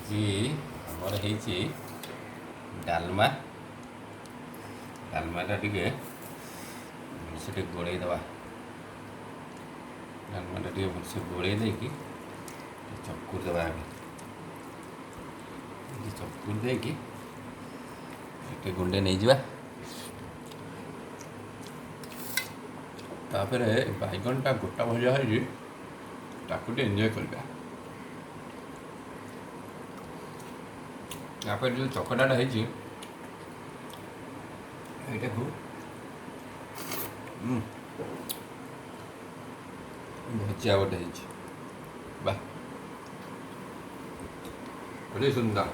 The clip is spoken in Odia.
ଆଜି ଆମର ହେଇଛି ଡାଲମା। ଡାଲମାଟା ଟିକେ ଭଲସେ ଟିକେ ଗୋଳେଇ ଦେବା। ଡାଲମାଟା ଟିକେ ଭଲସେ ଗୋଳେଇ ଦେଇକି ଟିକେ ଚକୁଡ଼ି ଦେବା। ଆଗେ ଚକୁଡ଼ି ଦେଇକି ଟିକେ ଗୁଣ୍ଡେ ନେଇଯିବା। ତାପରେ ବାଇଗଣଟା ଗୋଟା ଭଜା ହେଇଛି, ତାକୁ ଟିକେ ଏନ୍ଜୟ କରିବା। ତାପରେ ଯେଉଁ ଚକଟାଟା ହେଇଛି ଏଇଟାକୁ ଭଜା ଗୋଟେ ହେଇଛି, ବାଃ, ଅତି ସୁନ୍ଦର।